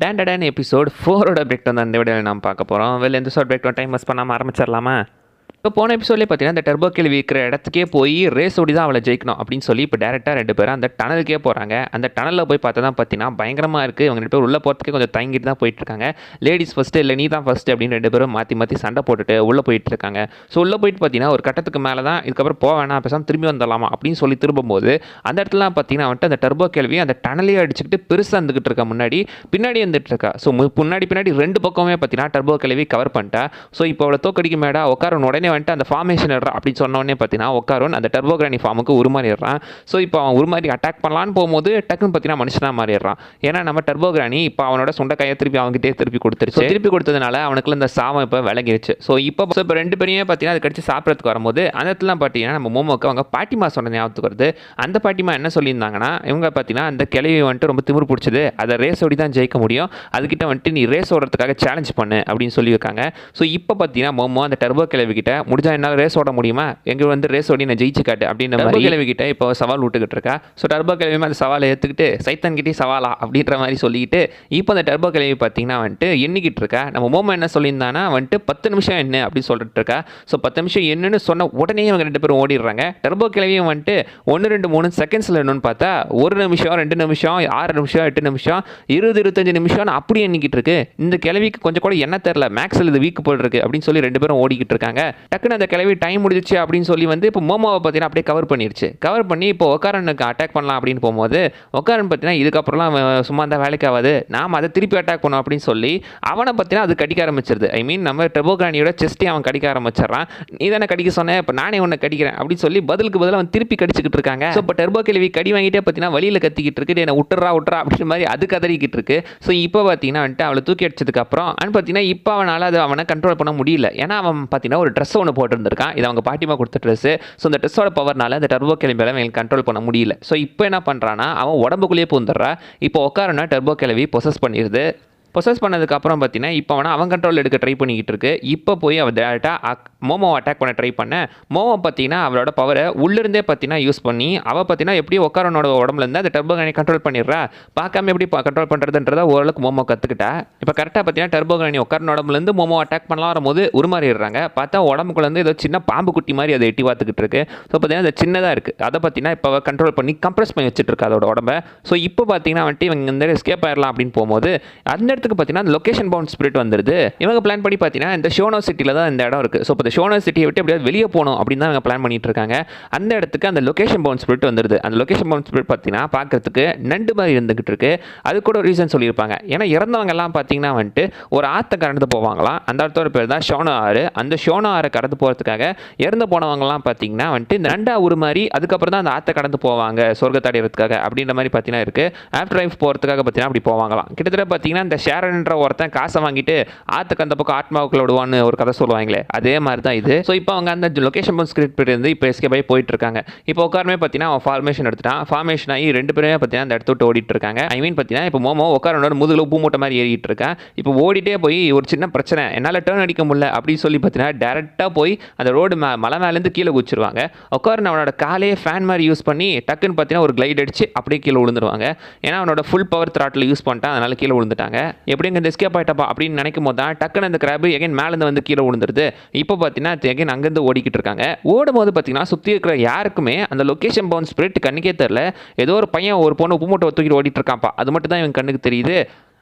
Tan episode 4ஓட break தான் இந்த வீடியோவில் நாம் பார்க்க போகிறோம். எந்த ஷார்ட் பிரேக் டைம் மிஸ் பண்ணாமல் ஆரம்பிச்சிடலாமா? இப்போ போன எபிசோட்லேயே பார்த்தீங்கன்னா இந்த டர்போ கேள்வி இருக்கிற இடத்துக்கே போய் ரேஸ் ஓடி தான் அவளை ஜெயிக்கணும் அப்படின்னு சொல்லி இப்போ டேரெக்டாக ரெண்டு பேரும் அந்த டனலுக்கே போகிறாங்க. அந்த டனலில் போய் பார்த்தா தான் பார்த்தீங்கன்னா பயங்கரமாக இருக்குது. இவங்க ரெண்டு பேர் உள்ளே போகிறதுக்கே கொஞ்சம் தயங்கிட்டு தான் போயிட்டுருக்காங்க. லேடிஸ் ஃபஸ்ட்டு இல்லை நீ தான் ஃபஸ்ட்டு அப்படின்னு ரெண்டு பேரும் மாற்றி சண்டை போட்டுட்டு உள்ளே போயிட்டு இருக்காங்க. ஸோ உள்ளே போயிட்டு பார்த்தீங்கன்னா ஒரு கட்டத்துக்கு மேலே தான் இதுக்கப்புறம் போக வேணாம் பேசாமல் திரும்பி வந்துடலாமா அப்படின்னு சொல்லி திரும்பும்போது அந்த இடத்துலாம் பார்த்தீங்கன்னா வந்துட்டு அந்த டர்போ கேள்வி அந்த டனலையே அடிச்சுக்கிட்டு பெருசாக இருந்துகிட்டு இருக்கா. பின்னாடி வந்துட்டு இருக்கா. ஸோ பின்னாடி ரெண்டு பக்கமே பார்த்தீங்கன்னா டர்போ கேள்வி கவர் பண்ணிட்டா. ஸோ இப்போ அவளை தோக்கடிக்க மேடா உட்காரன் உடனே வந்துட்டு அந்த ஃபார்மேஷன் இடுறா அப்படின்னு சொன்னோடனே பார்த்தீங்கன்னா உட்காரன் அந்த டர்போ கிரானி ஃபார்முக்கு உருமாறிடுறான். ஸோ இப்போ அவன் உருமாறி அட்டாக் பண்ணலான்னு போகும்போது டக்குன்னு பார்த்தீங்கன்னா மனுஷனாக மாறிடுறான். ஏன்னா நம்ம டர்போ கிரானி இப்போ அவனோட சுண்டைக்காயை திருப்பி அவங்ககிட்டே திருப்பி கொடுத்துருச்சு. திருப்பி கொடுத்ததுனால அவனுக்குள்ள இந்த சாவம் இப்போ விலகிருச்சு. ஸோ இப்போ ரெண்டு பேரையுமே பார்த்தீங்கன்னா அது கடிச்சு சாப்பிட்றதுக்கு வரும்போது அந்த இடத்துலாம் பார்த்தீங்கன்னா நம்ம மோமோக்கு அவங்க பாட்டிமா சொன்ன ஞாபகத்துக்கு வருது. அந்த பாட்டிமா என்ன சொல்லியிருந்தாங்கன்னா இவங்க பார்த்தீங்கன்னா அந்த கிளவி வந்துட்டு ரொம்ப திமிரு பிடிச்சது, அதை ரேஸ் ஓடி தான் ஜெயிக்க முடியும், அதுக்கிட்ட வந்துட்டு நீ ரேஸ் ஓடுறதுக்காக சேலஞ்ச் பண்ணு அப்படின்னு சொல்லியிருக்காங்க. ஸோ இப்போ பார்த்தீங்கன்னா மோமோ அந்த டர்போ கிளவி கிட்ட முடிஞ்சா என்னால் ரேஸ் ஓட முடியுமா, எங்கே வந்து ரேஸ் ஓடி நான் ஜெயிச்சு காட்டு அப்படின்னு டர்போ கிளவி கிட்ட இப்போ சவால் விட்டுக்கிட்டு இருக்கா. ஸோ டர்போ கிளவியுமே அந்த சவாலை ஏற்றுக்கிட்டு சைத்தன் கிட்டே சவாலா அப்படின்ற மாதிரி சொல்லிக்கிட்டு இப்போ அந்த டர்போ கிளவி பார்த்தீங்கன்னா வந்துட்டு எண்ணிக்கிட்டு இருக்கா. நம்ம மோமோ என்ன சொல்லியிருந்தானா வந்துட்டு 10 நிமிஷம் என்ன அப்படின்னு சொல்லிட்டு இருக்கா. ஸோ 10 நிமிஷம் என்னன்னு சொன்ன உடனே அவங்க ரெண்டு பேரும் ஓடிடுறாங்க. டர்போ கிளவியும் வந்துட்டு 1 2 3 செகண்ட்ஸில் என்னன்னு பார்த்தா 1 நிமிஷம் 2 நிமிஷம் 6 நிமிஷம் 8 நிமிஷம் 20 25 நிமிஷம் அப்படி எண்ணிக்கிட்டு இருக்கு. இந்த கிளவிக்கு கொஞ்சம் கூட என்ன தெரியல, மேக்ஸில் இது வீக் போல் இருக்கு அப்படின்னு சொல்லி ரெண்டு பேரும் ஓடிக்கிட்டு இருக்காங்க. டக்குன்னு அந்த கிளவி டைம் முடிஞ்சிச்சு அப்படின்னு சொல்லி வந்து இப்போ மோமோவை பார்த்தீங்கன்னா அப்படியே கவர் பண்ணிருச்சு. கவர் பண்ணி இப்போ ஒக்காரனுக்கு அட்டாக் பண்ணலாம் அப்படின்னு போகும்போது ஒக்காரன் பார்த்தீங்கன்னா இதுக்கப்புறம்லாம் சும்மா இருந்தால் வேலைக்கு ஆகாது, நாம் அதை திருப்பி அட்டாக் பண்ணோம் அப்படின்னு சொல்லி அவனை பார்த்தீங்கன்னா அது கடிக்க ஆரம்பிச்சிருது. ஐ மீன் நம்ம டர்போ கிரானியோட செஸ்ட்டே அவன் கடிக்க ஆரம்பிச்சிடறான். நீ தானே கடிக்க சொன்னேன், இப்போ நானே உன்னை கடிக்கிறேன் அப்படின்னு சொல்லி பதிலுக்கு பதிலாக அவன் திருப்பி கடிச்சிக்கிட்டு இருக்காங்க. ஸோ இப்போ டர்போ கேள்வி கடி வாங்கிட்டே பார்த்தீங்கன்னா வழியில் கத்திக்கிட்டு இருக்கு, என்னை விட்டுறா அப்படின்ற மாதிரி அது கதறிக்கிட்டு இருக்கு. ஸோ இப்போ பார்த்தீங்கன்னா வந்துட்டு அவளை தூக்கி அடிச்சதுக்கு அப்புறம் பார்த்தீங்கன்னா இப்போ அவனால் அது அவனை கண்ட்ரோல் பண்ண முடியல. ஏன்னா அவன் பார்த்தீங்கன்னா ஒரு ட்ரெஸ் ஒன்று போட்டுருந்துருக்கான். இது அவங்க பாட்டிமா கொடுத்த ட்ரெஸ்ஸு. ஸோ அந்த ட்ரெஸ்ஸோட பவர்னால அந்த டர்போ கிளம்பியால் அவங்களுக்கு கண்ட்ரோல் பண்ண முடியல. ஸோ இப்போ என்ன பண்ணுறான்னா அவன் உடம்புக்குள்ளேயே பூந்துடுறா. இப்போ உட்காரனா டர்போ கிளவி பொசஸ் பண்ணிடுது. பொசஸ் பண்ணதுக்கப்புறம் பார்த்தீங்கன்னா இப்போ அவன் கண்ட்ரோல் எடுக்க ட்ரை பண்ணிக்கிட்டு இருக்கு. இப்போ போய் அவள் டேரெக்டாக மோமோவை அட்டாக் பண்ண ட்ரை பண்ண மோமோ பார்த்தீங்கன்னா அவளோட பவரை உள்ளிருந்தே பார்த்தீங்கன்னா யூஸ் பண்ணி அவள் பார்த்தீங்கன்னா எப்படி உட்காரனோட உடம்புலேருந்து அந்த டர்போ கிரானி கண்ட்ரோல் பண்ணிடுறா. பார்க்காம எப்படி கண்ட்ரோல் பண்ணுறதுன்றதை ஓரளவுக்கு மோமோ கற்றுக்கிட்டா. இப்போ கரெக்டாக பார்த்தீங்கன்னா டர்போ கிரானி உட்காரன உடம்புலேருந்து மோமோ அட்டாக் பண்ணலாம் வரும்போது உருமாறிடுறாங்க. பார்த்தா உடம்புக்குள்ளேருந்து ஏதோ சின்ன பாம்பு குட்டி மாதிரி அதை எட்டி பார்த்துக்கிட்டு இருக்கு. ஸோ பார்த்தீங்கன்னா அது சின்னதாக இருக்குது. அதை பார்த்தீங்கன்னா இப்போ கண்ட்ரோல் பண்ணி கம்ப்ரெஸ் பண்ணி வச்சுட்டு இருக்கு அதோட உடம்பை. ஸோ இப்போ பார்த்தீங்கன்னா வந்துட்டு இவங்க இந்த எஸ்கேப் ஆயிடலாம் அப்படின்னு போகும்போது அந்த இடத்துக்கு பார்த்தீங்கன்னா அந்த லொகேஷன் பவுண்ட் ஸ்பிரிட் வந்துருது. இவங்க பிளான் பண்ணி பார்த்தீங்கன்னா இந்த ஷோனோ சிட்டியில் தான் இந்த இடம் இருக்குது. ஸோ இப்போ இந்த ஷோனோ சிட்டியை விட்டு எப்படியாவது வெளியே போகணும் அப்படின்னு தான் இவங்க பிளான் பண்ணிட்டு இருக்காங்க. அந்த இடத்துக்கு அந்த லொகேஷன் பவுண்ட் ஸ்பிரிட் வந்துருது. அந்த லொகேஷன் பவுண்ட் ஸ்பிரிட் பார்த்தீங்கன்னா பார்க்கறதுக்கு நண்டு மாதிரி இருந்துகிட்டு இருக்கு. அது கூட ஒரு ரீசன் சொல்லியிருப்பாங்க. ஏன்னா இறந்தவங்க எல்லாம் பார்த்தீங்கன்னா வந்துட்டு ஒரு ஆற்றை கடந்து போவாங்களாம். அந்த இடத்தோட பேர் தான் ஷோனோ ஆறு. அந்த ஷோனோ ஆறை கடந்து போகிறதுக்காக இறந்து போனவங்கலாம் பார்த்தீங்கன்னா வந்துட்டு இந்த நண்டா உருமாறி அதுக்கப்புறம் தான் அந்த ஆற்றை கடந்து போவாங்க சொர்க்கத்தை அடைகிறதுக்காக அப்படின்ற மாதிரி பார்த்தீங்கன்னா இருக்குது. ஆஃப்டர் லைஃப் போகிறதுக்காக பார்த்தீங்கன்னா அப்படி போவாங்களாம். கிட்டத்தட்ட பார்த்தீங்கன்னா இந்த ஷேரன்ற ஒருத்தன் காசை வாங்கிட்டு ஆற்றுக்கு அந்த பக்கம் ஆத்மாவுக்குள்ள விடுவான்னு ஒரு கதை சொல்லுவாங்களே அதே மாதிரி தான் இது. ஸோ இப்போ அவங்க அந்த லொகேஷன் பவுண்ட் ஸ்கிரிப்ட் இருந்து இப்போ எஸ்கேப் ஆகி போயிட்டு இருக்காங்க. இப்போ உட்காரமே பார்த்தீங்கன்னா அவன் ஃபார்மேஷன் எடுத்துட்டான். ஃபார்மேஷன் ஆகி ரெண்டு பேருமே பார்த்தீங்கன்னா அந்த இடத்த விட்டு ஓடிட்டு இருக்காங்க. ஐ மீன் பார்த்தீங்கன்னா இப்போ மோமோ உட்காரோட முதுகில் உப்பு மூட்டை மாதிரி ஏறிட்டு இருக்கான். இப்போ ஓடிட்டே போய் ஒரு சின்ன பிரச்சனை என்னால் டேர்ன் அடிக்க முடியல அப்படின்னு சொல்லி பார்த்தீங்கன்னா டேரெக்டாக போய் அந்த ரோடு மலை மேலேருந்து கீழே குச்சிருவாங்க. உட்காரன் அவனோட காலையே ஃபேன் மாதிரி யூஸ் பண்ணி டக்குன்னு பார்த்தீங்கன்னா ஒரு கிளைட் அடிச்சு அப்படியே கீழே விழுந்துருவாங்க. ஏன்னா அவனோட ஃபுல் பவர் த்ராட்டில் யூஸ் பண்ணிட்டான், அதனால கீழே விழுந்துட்டாங்க. எப்படிங்க இந்த எஸ்கேப் ஆகிட்டப்பா அப்படின்னு நினைக்கும் போது தான் டக்குன்னு அந்த கிராப் எகைன் மேலேருந்து வந்து கீழே விழுந்துருது. இப்போ பார்த்தீங்கன்னா எகைன் அங்கேருந்து ஓடிக்கிட்டு இருக்காங்க. ஓடும்போது பார்த்தீங்கன்னா சுற்றி இருக்கிற யாருக்குமே அந்த லொகேஷன் பவுண்ட் ஸ்பிரிட் கண்ணுக்கே தெரியல. ஏதோ ஒரு பையன் ஒரு பொண்ணு உப்பு மூட்டை தூக்கிட்டு ஓடிட்டு இருக்கான்ப்பா, அது மட்டும் தான் இவன் கண்ணுக்கு தெரியுது.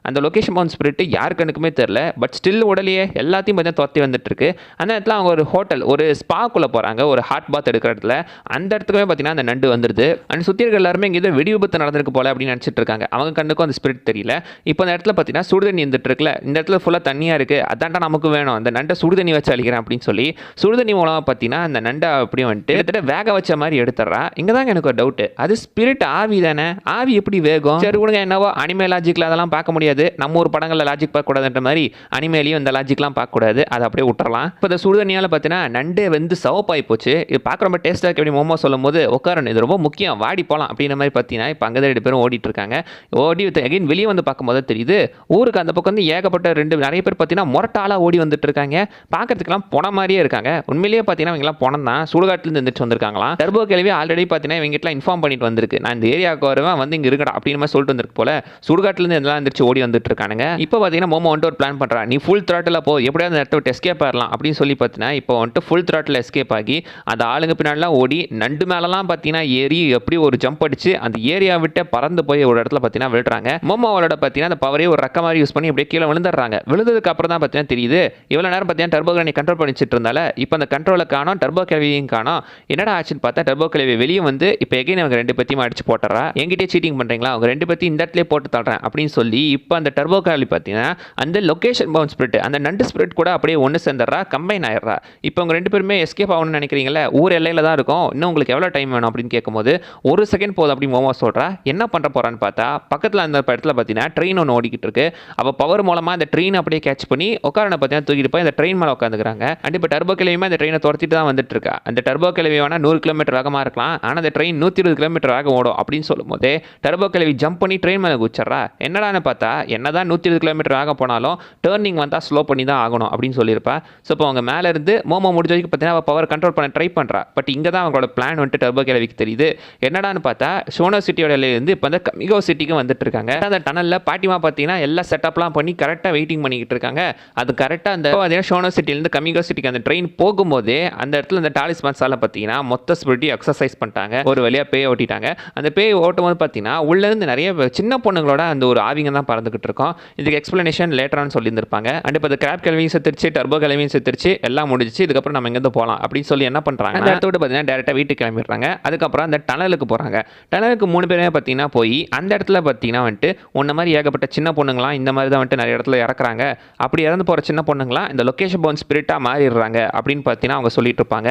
அந்த லொகேஷன் பவுண்ட் ஸ்பிரிட் யார் கண்ணுக்குமே தெரில. பட் ஸ்டில் உடலையே எல்லாத்தையும் பார்த்தீங்கன்னா துரத்தி வந்துட்டு இருக்கு. அந்த இடத்துல அவங்க ஒரு ஹோட்டல் ஒரு ஸ்பாக்குள்ளே போகிறாங்க, ஒரு ஹாட் பாத் எடுக்கிற இடத்துல. அந்த இடத்துக்குமே பார்த்தீங்கன்னா அந்த நண்டு வந்துடுது. அண்ட் சுற்றி இருக்க எல்லாருமே இங்கே ஏதோ வெடி விபத்து நடந்திருக்கு போல அப்படின்னு நினச்சிட்டு இருக்காங்க. அவங்க கண்ணுக்கும் அந்த ஸ்பிரிட் தெரியல. இப்போ அந்த இடத்துல பார்த்தீங்கன்னா சுடுதண்ணி இருந்துட்டு இருக்குல்ல, இந்த இடத்துல ஃபுல்லாக தண்ணியாக இருக்குது, அதான்டா நமக்கு வேணும், அந்த நண்டை சுடுதண்ணி வச்சு அழிக்கிறேன் அப்படின்னு சொல்லி சுடுதண்ணி மூலமாக பார்த்தீங்கன்னா அந்த நண்டை அப்படியே வந்துட்டு கிட்டத்தட்ட வேக வச்ச மாதிரி எடுத்துட்றா. இங்கே தாங்க எனக்கு ஒரு டவுட்டு, அது ஸ்பிரிட் ஆவி தானே, ஆவி எப்படி வேகம்? சரி கொடுங்க, என்னவோ அனிமே லாஜிக்கில் அதெல்லாம் பார்க்க முடியாது, நம்ம ஒரு படங்கள் லாஜிக் பார்க்கக்கூடாதுன்ற மாதிரி அனிமேலையும் இந்த லாஜிக்லாம் பார்க்கக்கூடாது, அதை அப்படியே விட்டுறலாம். இப்போ இந்த சுடுதண்ணியால் பார்த்தீங்கன்னா நண்டே வந்து சவப்பாகி போச்சு. இது பார்க்க ரொம்ப டேஸ்ட்டாக இருக்கு அப்படி மோமோ சொல்லும் போது உட்காரணும், இது ரொம்ப முக்கியம், வாடி போகலாம் அப்படின்ற மாதிரி பார்த்தீங்கன்னா இப்போ அங்கே தான் 2 பேரும் ஓடிட்டு இருக்காங்க. ஓடி அகைன் வெளியே வந்து பார்க்கும்போது தெரியுது ஊருக்கு அந்த பக்கம் வந்து ஏகப்பட்ட நிறைய பேர் பார்த்தீங்கன்னா முரட்டாலாக ஓடி வந்துட்டு இருக்காங்க. பார்க்கறதுக்கெல்லாம் போன மாதிரியே இருக்காங்க. உண்மையிலேயே பார்த்தீங்கன்னா இவங்கெல்லாம் போனம் தான், சுடுகாட்டிலேருந்து எந்திரிச்சு வந்திருக்காங்களாம். டர்போ கேள்வி ஆல்ரெடி பார்த்தீங்கன்னா இவங்கெல்லாம் இன்ஃபார்ம் பண்ணிட்டு வந்திருக்கு, நான் இந்த ஏரியாவுக்கு வருவேன் வந்து இங்கே இருக்கடா அப்படின்னு மாதிரி சொல்லிட்டு வந்திருக்கு போல. சுடுகாட்டிலேருந்து எல்லாம் எந்திரிச்சு ஓடி ஓடி வந்துட்டு இருக்கானுங்க. இப்போ பார்த்தீங்கன்னா மோமோ வந்துட்டு ஒரு பிளான் பண்ணுறா, நீ ஃபுல் த்ராட்டில் போ, எப்படியாவது அந்த இடத்த விட்டு எஸ்கேப் ஆகலாம் அப்படின்னு சொல்லி பார்த்தீங்கன்னா இப்போ வந்துட்டு ஃபுல் த்ராட்டில் எஸ்கேப் ஆகி அந்த ஆளுங்க பின்னாடிலாம் ஓடி நண்டு மேலெல்லாம் பார்த்தீங்கன்னா ஏறி எப்படி ஒரு ஜம்ப் அடிச்சு அந்த ஏரியா விட்டு பறந்து போய் ஒரு இடத்துல பார்த்தீங்கன்னா விழுறாங்க. மோமோவோட பார்த்தீங்கன்னா அந்த பவரே ஒரு ரக்க மாதிரி யூஸ் பண்ணி அப்படியே கீழே விழுந்துடுறாங்க. விழுந்ததுக்கு அப்புறம் தான் பார்த்தீங்கன்னா தெரியுது இவ்வளோ நேரம் பார்த்தீங்கன்னா டர்போ கிளவி கண்ட்ரோல் பண்ணிச்சிட்டு இருந்தால இப்போ அந்த கண்ட்ரோலை காணோம், டர்போ கிளவியும் காணோம். என்னடா ஆச்சுன்னு பார்த்தா டர்போ கிளவி வெளியே வந்து இப்போ எகைன் அவங்க ரெண்டு பத்தியும் அடிச்சு போட்டுறா. என்கிட்டே சீட்டிங் பண்ணுறீங்களா, அவங்க ரெண்டு பத்தி இந்த இடத்துல போட்டு தள்ளுறேன் அப்படின்னு சொல்லி இப்போ அந்த டர்போ கிளவி பார்த்தீங்கன்னா அந்த லொகேஷன் பவுண்ட் ஸ்பிரிட் அந்த நண்டு ஸ்பிரிட் கூட அப்படியே ஒன்று சேர்ந்துடுறா, கம்பைன் ஆயிடுறா. இப்போ அவங்க ரெண்டு பேருமே எஸ்கேப் ஆகணும்னு நினைக்கிறீங்களா, ஊர் எல்லையில் தான் இருக்கும், இன்னும் உங்களுக்கு எவ்வளோ டைம் வேணும் அப்படின்னு கேட்கும்போது ஒரு செகண்ட் போதும் அப்படின்னு மோமோ சொல்கிறா. என்ன பண்ணுற போகிறான்னு பார்த்தா பக்கத்தில் அந்த இடத்துல பார்த்தீங்கன்னா ட்ரெயின் ஒன்று ஓடிக்கிட்டு இருக்கு. அவள் பவர் மூலமாக அந்த ட்ரெயின் அப்படியே கேட்ச் பண்ணி உட்காரனை பார்த்தீங்கன்னா தூக்கிட்டு போய் அந்த ட்ரெயின் மேலே உட்காந்துக்கிறாங்க. அண்ட் இப்போ டர்போ கிளவியுமே அந்த ட்ரெயினை துரத்திட்டு தான் வந்துட்டு இருக்கா. அந்த டர்போ கிளவி வேணால் 100 கிலோமீட்டர் வேகமாக இருக்கலாம், ஆனால் அந்த ட்ரெயின் 120 கிலோமீட்டர் வேகம் ஓடும் அப்படின்னு சொல்லும் போதே டர்போ கிளவி ஜம்ப் பண்ணி ட்ரெயின் மேலே குச்சிட்றா. என்னடான்னு பார்த்தா என்னதான் 120 கிலோமீட்டர் வேகம் போனாலும் டேர்னிங் வந்தால் ஸ்லோ பண்ணி தான் ஆகணும் அப்படின்னு சொல்லியிருப்பா. ஸோ இப்போ அவங்க மேலே இருந்து மோமோ முடிஞ்ச வரைக்கும் பார்த்தீங்கன்னா அவள் பவர் கண்ட்ரோல் பண்ண ட்ரை பண்ணுறா. பட் இங்கே தான் அவங்களோட பிளான் வந்துட்டு டர்போ கிளவிக்கு தெரியுது. என்னடான்னு பார்த்தா ஷோனோ சிட்டியோட இருந்து இப்போ அந்த கமிகோ சிட்டிக்கு வந்துட்டு இருக்காங்க. அந்த டனலில் பாட்டிமா பார்த்தீங்கன்னா எல்லா செட்டப்லாம் பண்ணி கரெக்டாக வெயிட்டிங் பண்ணிக்கிட்டு இருக்காங்க. அது கரெக்டாக அந்த ஷோனோ சிட்டிலேருந்து கமிகோ சிட்டிக்கு அந்த ட்ரெயின் போகும்போதே அந்த இடத்துல அந்த டாலிஸ்மான்ஸால் பார்த்தீங்கன்னா மொத்த ஸ்பிரிட்டி எக்ஸசைஸ் பண்ணிட்டாங்க. ஒரு வழியாக பேய் ஓட்டிட்டாங்க. அந்த பேய் ஓட்டும் போது பார்த்தீங்கன்னா உள்ளேருந்து நிறைய சின்ன பொண்ணுங்களோட அந்த ஒரு ஆவிங்க தான் பறந்துக்கிட்டு இருக்கோம். இதுக்கு எக்ஸ்பிளனேஷன் லேட்டரானு சொல்லியிருந்திருப்பாங்க. அண்ட் இப்போ அந்த கிராப் கிளவியும் செத்துருச்சு, டர்போ கிளவியும் செத்துருச்சு, எல்லாம் முடிஞ்சிச்சு, இதுக்கப்புறம் நம்ம எங்கேருந்து போகலாம் அப்படின்னு சொல்லி என்ன பண்ணுறாங்க, அந்த இடத்த விட்டு பார்த்தீங்கன்னா டேரெக்டாக வீட்டுக்கு கிளம்பிடுறாங்க. அதுக்கப்புறம் அந்த டனலுக்கு போகிறாங்க. டனலுக்கு 3 பேருமே பார்த்தீங்கன்னா போய் அந்த இடத்துல பார்த்தீங்கன்னா வந்துட்டு உன்ன மாதிரி ஏகப்பட்ட சின்ன பொண்ணுங்களாம் இந்த மாதிரி தான் வந்துட்டு நிறைய இடத்துல இறக்குறாங்க. அப்படி இறந்து போகிற சின்ன பொண்ணுங்களாம் இந்த லொக்கேஷன் பவுண்ட் ஸ்பிரிட்டாக மாறிடுறாங்க அப்படின்னு பார்த்தீங்கன்னா அவங்க சொல்லிட்டு இருப்பாங்க.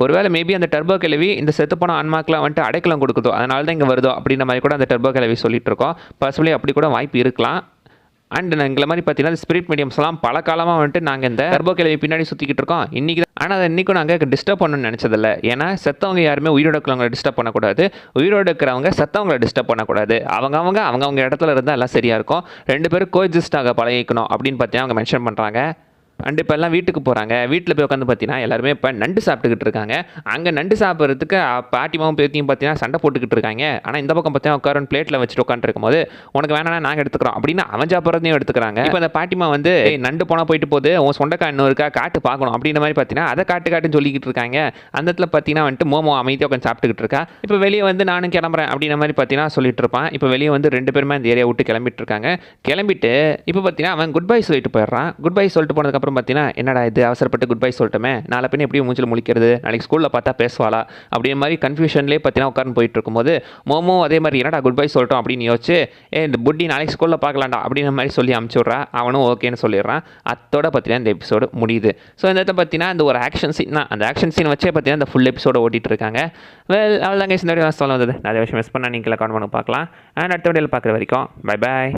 ஒருவேளை மேபி அந்த டர்போ கிளவி இந்த செத்து போன ஆன்மாக்கெலாம் வந்துட்டு அடைக்கலம் கொடுக்குதோ, அதனால தான் இங்கே வருதோ அப்படின்ற மாதிரி கூட அந்த டர்போ கிளவி சொல்லிட்டு இருக்கோம். பர்சனலி அப்படி கூட வாய்ப்பு இருக்கலாம். அண்ட் எங்களை மாதிரி பார்த்தீங்கன்னா ஸ்பிரிட் மீடியம்ஸ்லாம் பல காலமாக வந்துட்டு நாங்கள் இந்த டர்போ கிளவி பின்னாடி சுற்றிக்கிட்டு இருக்கோம். இன்றைக்கி தான், ஆனால் அதை இன்றைக்கும் நாங்கள் டிஸ்டர்ப் பண்ணணும்னு நினச்சதில்ல. ஏன்னா செத்தவங்க யாருமே உயிரோடு இருக்கிறவங்களை டிஸ்டர்ப் பண்ணக்கூடாது, உயிரோடு இருக்கிறவங்க செத்தவங்களை டிஸ்டர்ப் பண்ணக்கூடாது. அவங்க இடத்துல இருந்தால் எல்லாம் சரியாக இருக்கும். 2 பேரும் கோஎக்ஸிஸ்டாக பழகிக்கணும் அப்படின்னு பார்த்தீங்கன்னா அவங்க மென்ஷன் பண்ணுறாங்க. அண்டு இப்போ எல்லாம் வீட்டுக்கு போகிறாங்க. வீட்டில் போய் உட்காந்து பார்த்தீங்கன்னா எல்லாருமே இப்போ நண்டு சாப்பிட்டுக்கிட்டு இருக்காங்க. அங்கே நண்டு சாப்பிட்றதுக்கு பாட்டிமாவும் பேத்தியும் பார்த்தீங்கன்னா சண்டை போட்டுக்கிட்டு இருக்காங்க. ஆனால் இந்த பக்கம் பார்த்தீங்கன்னா உட்காரன் பிளேட்டில் வச்சுட்டு உட்காந்துருக்கும் போது உனக்கு வேணாம் நாங்கள் எடுத்துக்கிறோம் அப்படின்னு அவன் சாப்பிட்றதையும் எடுத்துக்கிறாங்க. இப்போ அந்த பாட்டிமா வந்து நண்டு போனால் போயிட்டு போகுது, உன் சொண்டக்காய் இன்னும் இருக்கா காட்டு பார்க்கணும் அப்படின்ற மாதிரி பார்த்தீங்கன்னா அதை காட்டுன்னு சொல்லிக்கிட்டு இருக்காங்க. அந்த இடத்துல பார்த்தீங்கன்னா வந்துட்டு மோமோ அமைதியாக உட்காந்து சாப்பிட்டுக்கிட்டு இருக்கா. இப்போ வெளியே வந்து நானும் கிளம்புறேன் அப்படின்ற மாதிரி பார்த்தீங்கன்னா சொல்லிட்டு இருப்பான். இப்போ வெளியே வந்து 2 பேருமே அந்த ஏரியா விட்டு கிளம்பிட்டு இருக்காங்க. கிளம்பிட்டு இப்போ பார்த்தீங்கன்னா அவன் குட் பை சொல்லிட்டு போயிடுறான். குட் பை சொல்லிட்டு போனதுக்கப்புறம் பார்த்தீங்கன்னா என்னடா இது அவசரப்பட்டு குட் பை சொல்லிட்டோமே, நாளை பின்ன எப்படி மூஞ்சில் முழிக்கிறது, நாளைக்கு ஸ்கூலில் பார்த்தா பேசுவாளா அப்படியே மாதிரி கன்ஃபியூஷன்லேயே பார்த்தீங்கன்னா உட்கார்ந்து போயிட்டு இருக்கும்போது மோமோ அதே மாதிரி என்னடா குட் பை சொல்லிட்டோம் அப்படின்னு யோசிச்சு இந்த புட்டி நாளைக்கு ஸ்கூலில் பார்க்கலாம்டா அப்படின்ற மாதிரி சொல்லி அனுப்பிச்சுட்றா. அவனும் ஓகேன்னு சொல்லிடுறான். அத்தோட பார்த்தீங்கன்னா இந்த எபிசோடு முடியுது. ஸோ இந்த இடத்துல பார்த்தீங்கன்னா இந்த ஒரு ஆக்ஷன் சீன் தான். அந்த ஆக்ஷன் சீன் வச்சே பார்த்தீங்கன்னா இந்த ஃபுல் எபிசோட ஓட்டிட்டு இருக்காங்க. வெல் அவ்வளோதாங்க இந்த வீடியோ சொல்ல வந்தது. நிறைய விஷயம் மிஸ் பண்ணால் நீங்கள் கமெண்ட் பண்ணி பார்க்கலாம். அண்ட் அடுத்த வீடியோவில் பார்க்குற வரைக்கும் பை பாய்.